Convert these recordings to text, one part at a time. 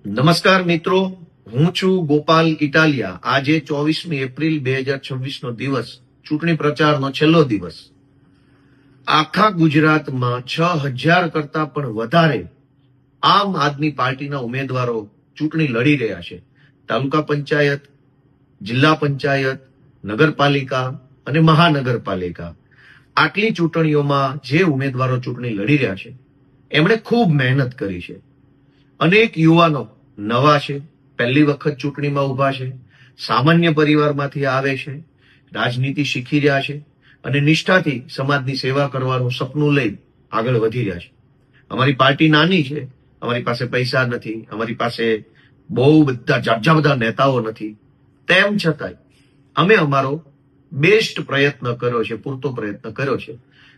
નમસ્કાર મિત્રો, હું છું ગોપાલ ઇટાલિયા. આજે 24મી એપ્રિલ 2026 નો દિવસ, ચૂંટણી પ્રચારનો છેલ્લો દિવસ. આખા ગુજરાતમાં 6000 કરતા પણ વધારે આમ આદમી પાર્ટીના ઉમેદવારો ચૂંટણી લડી રહ્યા છે. તાલુકા પંચાયત, જિલ્લા પંચાયત, નગરપાલિકા અને મહાનગરપાલિકા, આટલી ચૂંટણીઓમાં જે ઉમેદવારો ચૂંટણી લડી રહ્યા છે એમણે ખૂબ મહેનત કરી છે. અનેક યુવાનો નવા છે, પહેલી વખત ચૂંટણીમાં ઉભા છે, સામાન્ય પરિવારમાંથી આવે છે, રાજનીતિ શીખી રહ્યા છે અને નિષ્ઠાથી સમાજની સેવા કરવાનું સપનું લઈ આગળ વધી રહ્યા છે. અમારી પાર્ટી નાની છે, અમારી પાસે પૈસા નથી, અમારી પાસે બહુ બધા નેતાઓ નથી. તેમ છતાંય અમે અમારો બેસ્ટ પ્રયત્ન કર્યો છે, પૂરતો પ્રયત્ન કર્યો છે.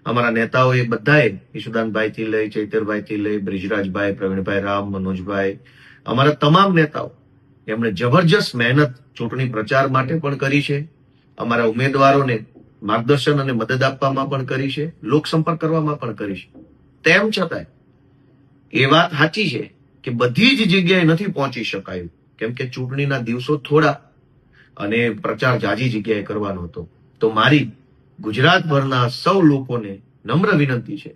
અમારા નેતાઓએ બધાએ ઈશુદાનભાઈથી લઈ, ચૈતરભાઈથી લઈ, બ્રિજરાજભાઈ, પ્રવીણભાઈ રામ, મનોજભાઈ, અમારા તમામ નેતાઓ એમણે જબરજસ્ત મહેનત ચૂંટણી પ્રચાર માટે પણ કરી છે, અમારા ઉમેદવારોને માર્ગદર્શન અને મદદ આપવામાં પણ કરી છે, લોકસંપર્ક કરવામાં પણ કરી છે. તેમ છતાંય એ વાત સાચી છે કે બધી જ જગ્યાએ નથી પહોંચી શકાયું, કેમ કે ચૂંટણીના દિવસો થોડા અને પ્રચાર જાજી જગ્યાએ કરવાનો હતો. તો મારી ગુજરાતભરના સૌ લોકોને નમ્ર વિનંતી છે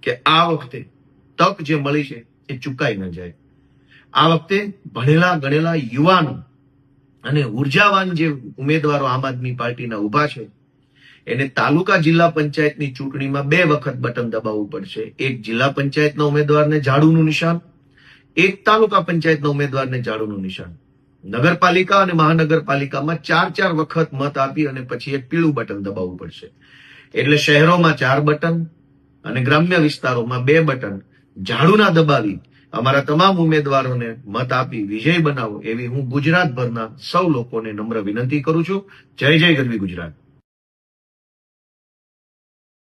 કે આ વખતે તક જે મળી છે એ ચૂકાઈ ન જાય. આ વખતે ભણેલા ગણેલા યુવાનો અને ઉર્જાવાન જે ઉમેદવારો આમ આદમી પાર્ટીના ઉભા છે એને તાલુકા જિલ્લા પંચાયતની ચૂંટણીમાં 2 વખત બટન દબાવવું પડશે. એક જિલ્લા પંચાયતના ઉમેદવારને ઝાડુનું નિશાન, એક તાલુકા પંચાયતના ઉમેદવારને ઝાડુનું નિશાન. નગરપાલિકા અને મહાનગરપાલિકામાં 4 વખત મત આપી અને પછી એક પીળું બટન દબાવવું પડશે. એટલે શહેરોમાં 4 બટન અને ગ્રામ્ય વિસ્તારોમાં 2 બટન ઝાડુના દબાવી અમારા તમામ ઉમેદવારોને મત આપી વિજય બનાવો એવી હું ગુજરાતભરના સૌ લોકોને નમ્ર વિનંતી કરું છું. જય જય ગરવી ગુજરાત.